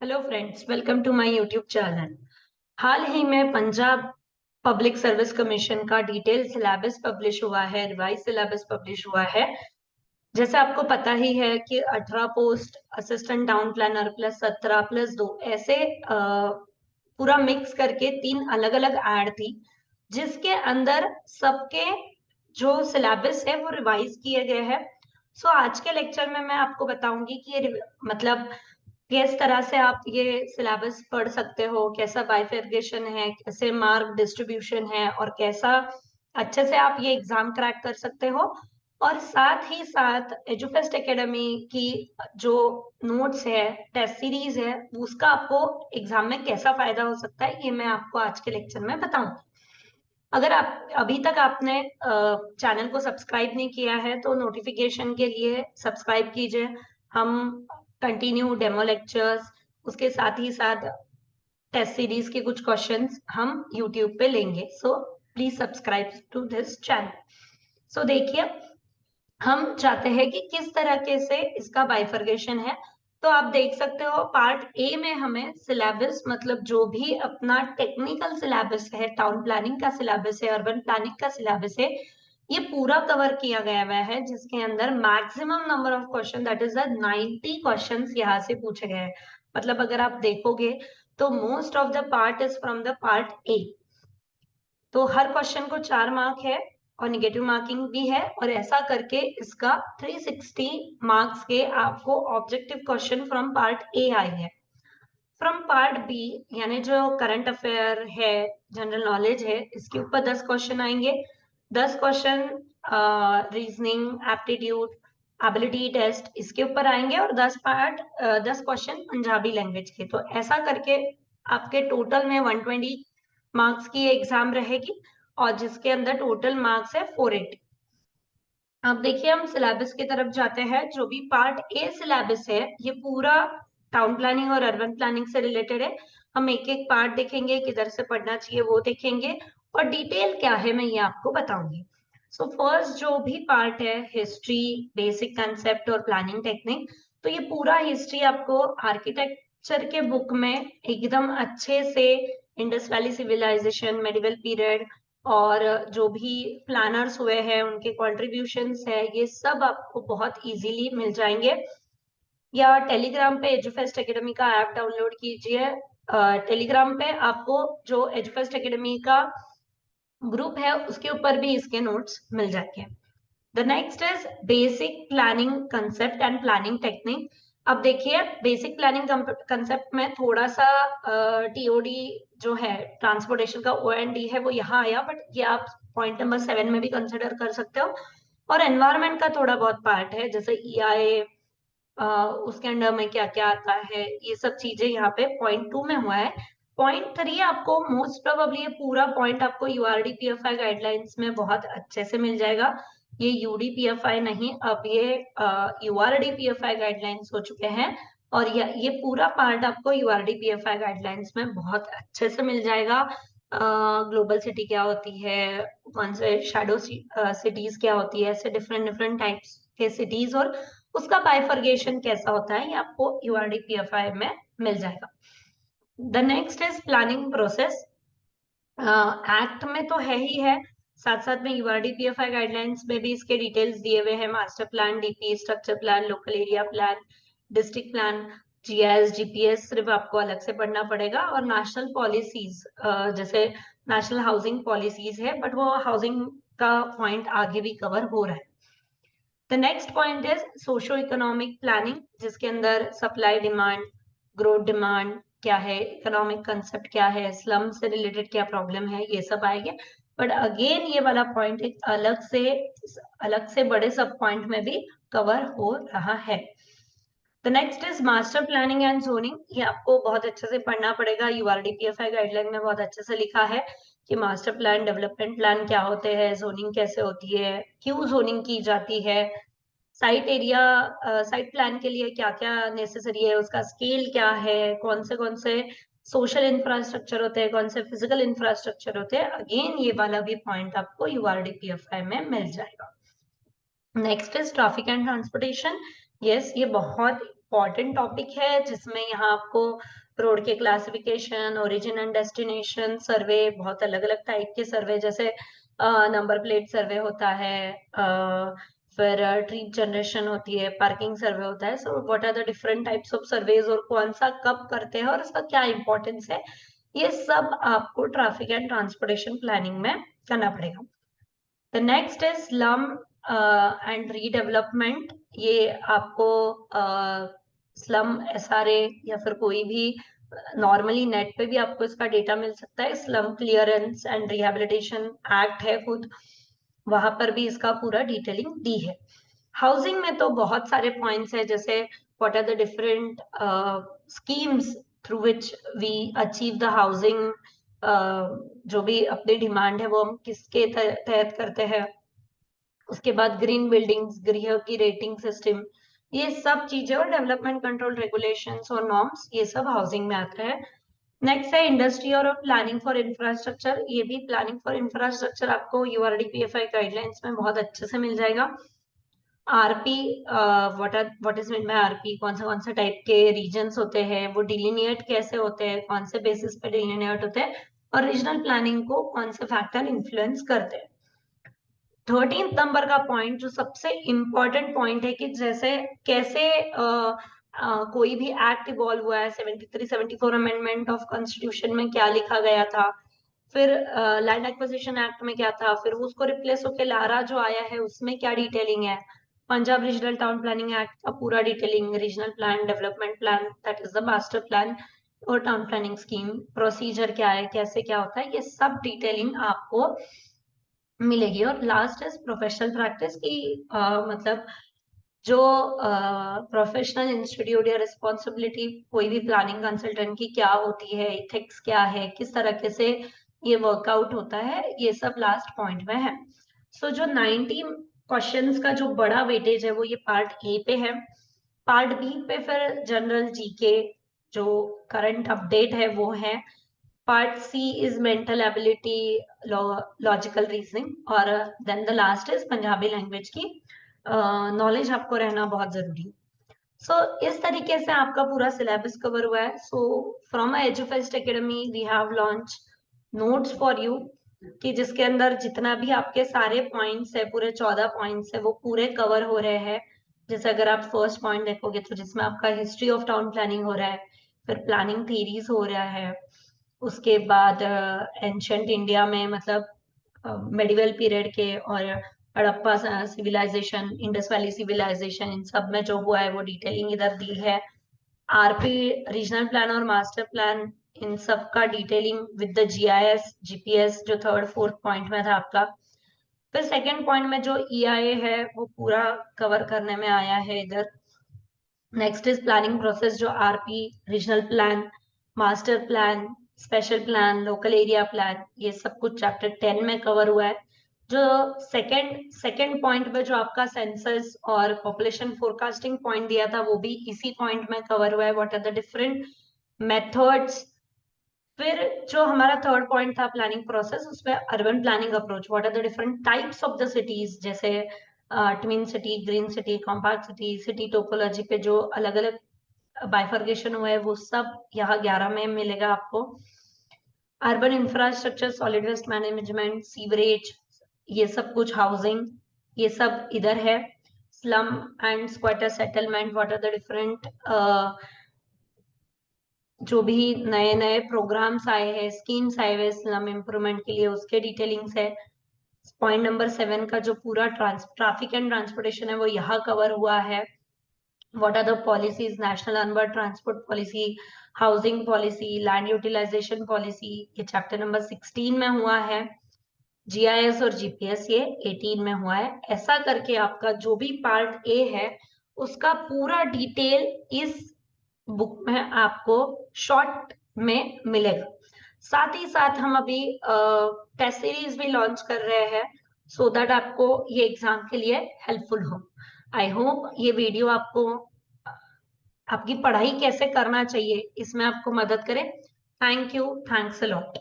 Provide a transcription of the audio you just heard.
Hello friends, welcome to my YouTube channel. हाल ही में पंजाब पब्लिक सर्विस कमीशन का डिटेल सिलेबस पब्लिश हुआ है, रिवाइज सिलेबस पब्लिश हुआ है। जैसे आपको पता ही है कि 18 post assistant town planner plus 17 plus 2 ऐसे पूरा मिक्स करके तीन अलग अलग ऐड थी, जिसके अंदर सबके जो सिलेबस है वो रिवाइज किए गए हैं। सो आज के लेक्चर में मैं आपको बताऊंगी कि ये मतलब किस तरह से आप ये सिलेबस पढ़ सकते हो, कैसा बाइफर्केशन है, कैसे मार्क डिस्ट्रीब्यूशन है और कैसा अच्छे से आप ये एग्जाम क्रैक कर सकते हो। और साथ ही साथ एजुफेस्ट एकेडमी की जो नोट्स है, टेस्ट सीरीज है, उसका आपको एग्जाम में कैसा फायदा हो सकता है, ये मैं आपको आज के लेक्चर में बताऊंगी। अगर आप अभी तक आपने चैनल को सब्सक्राइब नहीं किया है तो नोटिफिकेशन के लिए सब्सक्राइब कीजिए। हम कंटिन्यू डेमो लेक्चर्स, उसके साथ ही साथ टेस्ट सीरीज के कुछ क्वेश्चंस हम यूट्यूब पे लेंगे। So please subscribe to this channel. So देखिए, हम चाहते हैं कि किस तरीके से इसका बाइफर्केशन है। तो आप देख सकते हो पार्ट ए में हमें सिलेबस, मतलब जो भी अपना टेक्निकल सिलेबस है, टाउन प्लानिंग का सिलेबस है, अर्बन प्लानिंग का सिलेबस है, ये पूरा कवर किया गया हुआ है, जिसके अंदर maximum number of question that is the 90 questions यहाँ से पूछे गए हैं। मतलब अगर आप देखोगे तो most of the part is from the part A. तो हर क्वेश्चन को 4 मार्क है और निगेटिव मार्किंग भी है, और ऐसा करके इसका 360 मार्क्स के आपको objective question from part A आए हैं। फ्रॉम पार्ट बी, यानी जो करंट अफेयर है, जनरल नॉलेज है, इसके ऊपर 10 क्वेश्चन आएंगे। 10 question reasoning, aptitude, ability test, इसके ऊपर आएंगे, और 10 क्वेश्चन पंजाबी लैंग्वेज के। तो ऐसा करके आपके टोटल में 120 मार्क्स की एग्जाम रहेगी, और जिसके अंदर टोटल मार्क्स है 480। अब देखिए, हम सिलेबस की तरफ जाते हैं। जो भी पार्ट ए सिलेबस है, ये पूरा टाउन प्लानिंग और अर्बन प्लानिंग से रिलेटेड है। हम एक एक पार्ट देखेंगे, किधर से पढ़ना चाहिए वो देखेंगे, और डिटेल क्या है मैं ये आपको बताऊंगी। सो फर्स्ट जो भी पार्ट है, हिस्ट्री, बेसिक कंसेप्ट और प्लानिंग टेक्निक। तो ये पूरा हिस्ट्री आपको आर्किटेक्चर के बुक में एकदम अच्छे से Indus valley civilization, medieval period, और जो भी प्लानर्स हुए हैं उनके कॉन्ट्रीब्यूशंस है, ये सब आपको बहुत इजीली मिल जाएंगे। या टेलीग्राम पे एजुफेस्ट एकेडमी का ऐप डाउनलोड कीजिए। टेलीग्राम पे आपको जो एजुफेस्ट एकेडमी का ग्रुप है उसके ऊपर भी इसके नोट्स मिल जाएंगे। The next is basic planning concept and planning technique. अब देखिए, बेसिक प्लानिंग कंसेप्ट में थोड़ा सा टीओडी जो है, ट्रांसपोर्टेशन का ओएनडी है, वो यहाँ आया, बट ये आप पॉइंट नंबर 7 में भी कंसिडर कर सकते हो। और एनवायरनमेंट का थोड़ा बहुत पार्ट है, जैसे ईआई, उसके अंडर में क्या क्या आता है, ये सब चीजें यहाँ पे पॉइंट 2 में हुआ है। पॉइंट 3 आपको मोस्ट प्रोबेबली, ये पूरा पॉइंट आपको यूआरडीपीएफआई गाइडलाइंस में बहुत अच्छे से मिल जाएगा। ये यूडीपीएफआई नहीं, अब ये यूआरडीपीएफआई गाइडलाइंस हो चुके हैं। और ये पूरा पार्ट आपको यूआरडीपीएफआई गाइडलाइंस में बहुत अच्छे से मिल जाएगा। ग्लोबल सिटी क्या होती है, कौन से शैडो सिटीज क्या होती है, ऐसे डिफरेंट डिफरेंट टाइप्स के सिटीज, और उसका बाइफर्केशन कैसा होता है, ये आपको यूआरडीपीएफआई में मिल जाएगा। The next is planning process. Act में तो है ही है, साथ साथ में यूआरडीपीएफआई गाइडलाइंस में भी इसके डिटेल्स दिए हुए हैं। Master plan, DP, structure plan, local area plan, district plan, GIS, GPS सिर्फ आपको अलग से पढ़ना पड़ेगा। और नेशनल पॉलिसीज, जैसे नेशनल हाउसिंग पॉलिसीज है, बट वो हाउसिंग का पॉइंट आगे भी कवर हो रहा है। The next point is socio economic planning, जिसके अंदर सप्लाई डिमांड, ग्रोथ डिमांड क्या है, इकोनॉमिक कंसेप्ट क्या है, स्लम से रिलेटेड क्या प्रॉब्लम है, ये सब आएंगे। बट अगेन ये वाला पॉइंट एक अलग से बड़े सब पॉइंट में भी कवर हो रहा है। The next is master planning and zoning. ये आपको बहुत अच्छे से पढ़ना पड़ेगा। यूआरडीपीएफआई गाइडलाइन में बहुत अच्छे से लिखा है कि मास्टर प्लान, डेवलपमेंट प्लान क्या होते हैं, जोनिंग कैसे होती है, क्यों जोनिंग की जाती है, साइट एरिया, साइट प्लान के लिए क्या क्या नेसेसरी है, उसका स्केल क्या है, कौन से सोशल इंफ्रास्ट्रक्चर होते हैं, कौन से फिजिकल इंफ्रास्ट्रक्चर होते हैं। अगेन ये वाला भी पॉइंट आपको यूआरडीपीएफआई में मिल जाएगा। Next is traffic and transportation. Yes, ये बहुत इम्पॉर्टेंट टॉपिक है, जिसमें यहाँ आपको रोड के क्लासिफिकेशन, ओरिजिन एंड डेस्टिनेशन सर्वे, बहुत अलग अलग टाइप के सर्वे, जैसे नंबर प्लेट सर्वे होता है, फिर ट्री जनरेशन होती है, पार्किंग सर्वे होता है। So what are the different types of surveys और कौन सा कब करते हैं और उसका क्या इंपॉर्टेंस है, ये सब आपको ट्रैफिक एंड ट्रांसपोर्टेशन प्लानिंग में करना पड़ेगा। The next is slum and redevelopment. ये आपको स्लम एसआरए या फिर कोई भी नॉर्मली नेट पे भी आपको इसका डेटा मिल सकता है। Slum clearance and rehabilitation act है खुद, वहां पर भी इसका पूरा डिटेलिंग दी है। हाउसिंग में तो बहुत सारे पॉइंट्स है, जैसे what are the different schemes through which we achieve the housing, जो भी अपनी डिमांड है वो हम किसके तहत करते हैं। उसके बाद ग्रीन बिल्डिंग्स, गृह की रेटिंग सिस्टम, ये सब चीजें, और डेवलपमेंट कंट्रोल रेगुलेशंस और नॉर्म्स, ये सब हाउसिंग में आता है। नेक्स्ट है इंडस्ट्री और प्लानिंग फॉर इंफ्रास्ट्रक्चर। ये भी प्लानिंग फॉर इंफ्रास्ट्रक्चर आपको यूआरडीपीएफआई गाइडलाइंस में बहुत अच्छे से मिल जाएगा। RP, what is mean by RP, कौन से टाइप के रीजन्स होते हैं, वो डिलिनिएट कैसे होते हैं, कौन से बेसिस पे डिलिनिएट होते हैं, और रीजनल प्लानिंग को कौन से फैक्टर इन्फ्लुएंस करते हैं। 13 नंबर का पॉइंट जो सबसे इंपॉर्टेंट पॉइंट है कि जैसे कैसे कोई भी एक्ट इवॉल्व हुआ है, 73-74 अमेंडमेंट ऑफ कॉन्स्टिट्यूशन में क्या लिखा गया था, फिर लैंड एक्विजिशन एक्ट में क्या था, फिर उसको रिप्लेस होकर लारा जो आया है उसमें क्या डिटेलिंग है, Punjab regional town planning act का पूरा detailing, regional plan, development plan that is the master plan, और टाउन प्लानिंग स्कीम प्रोसीजर क्या है, कैसे क्या होता है, ये सब डिटेलिंग आपको मिलेगी। और लास्ट इज प्रोफेशनल प्रैक्टिस की, मतलब जो प्रोफेशनल इंस्टीट्यूट या रिस्पॉन्सिबिलिटी कोई भी प्लानिंग कंसल्टेंट की क्या होती है, इथिक्स क्या है, किस तरह से ये वर्कआउट होता है, ये सब लास्ट पॉइंट में है। सो जो 19 क्वेश्चंस का जो बड़ा वेटेज है वो ये पार्ट ए पे है। पार्ट बी पे फिर जनरल जीके जो करंट अपडेट है वो है। Part C is mental ability, logical reasoning, और then the last is Punjabi language की नॉलेज आपको रहना बहुत जरूरी है। सो इस तरीके से आपका पूरा सिलेबस कवर हुआ है। So from Edufest academy we have launch notes for you, कि जिसके अंदर जितना भी आपके सारे पॉइंट्स है, पूरे 14 पॉइंट्स है, वो पूरे कवर हो रहे हैं। जैसे अगर आप फर्स्ट पॉइंट देखोगे तो जिसमें आपका हिस्ट्री ऑफ टाउन प्लानिंग हो रहा है, फिर प्लानिंग थीरीज हो रहा है, उसके बाद एंशंट इंडिया में, मतलब मेडिवल पीरियड के, और Harappa civilization, Indus valley civilization, इन सब में जो हुआ है वो डिटेलिंग इधर दी है। आरपी, रीजनल प्लान और मास्टर प्लान, इन सब का detailing with the GIS, GPS, जो थर्ड फोर्थ पॉइंट में था आपका। फिर सेकंड पॉइंट में जो ईआईए है वो पूरा कवर करने में आया है इधर। नेक्स्ट इज प्लानिंग प्रोसेस, जो RP, regional plan, master plan, special plan, local area plan, ये सब कुछ चैप्टर 10 में कवर हुआ है। जो सेकंड पॉइंट पे जो आपका सेंसस और पॉपुलेशन फोरकास्टिंग पॉइंट दिया था वो भी इसी पॉइंट में कवर हुआ है, what are the different methods. फिर जो हमारा थर्ड पॉइंट था प्लानिंग प्रोसेस, उसमें urban planning approach, what are the different types of the cities, जैसे twin city, green city, compact city, city topology पे जो अलग अलग बाइफर्केशन हुआ है वो सब यहाँ 11 में मिलेगा आपको। Urban infrastructure, solid waste management, sewerage, ये सब कुछ, हाउसिंग, ये सब इधर है। Slum and squatter settlement, what are the different जो भी नए नए प्रोग्राम्स आए हैं, स्कीम्स आए हुए स्लम इम्प्रूवमेंट के लिए, उसके डिटेलिंग्स है। पॉइंट नंबर 7 का जो पूरा ट्रैफिक एंड ट्रांसपोर्टेशन है वो यहाँ कवर हुआ है। What are the policies? National Urban Transport Policy, Housing Policy, Land Utilization Policy, ये चैप्टर नंबर 16 में हुआ है। जीआईएस और जीपीएस ये 18 में हुआ है। ऐसा करके आपका जो भी पार्ट ए है उसका पूरा डिटेल इस बुक में आपको शॉर्ट में मिलेगा। साथ ही साथ हम अभी टेस्ट सीरीज भी लॉन्च कर रहे हैं, सो दैट आपको ये एग्जाम के लिए हेल्पफुल हो। आई होप ये वीडियो आपको आपकी पढ़ाई कैसे करना चाहिए इसमें आपको मदद करे। Thank you, thanks a lot.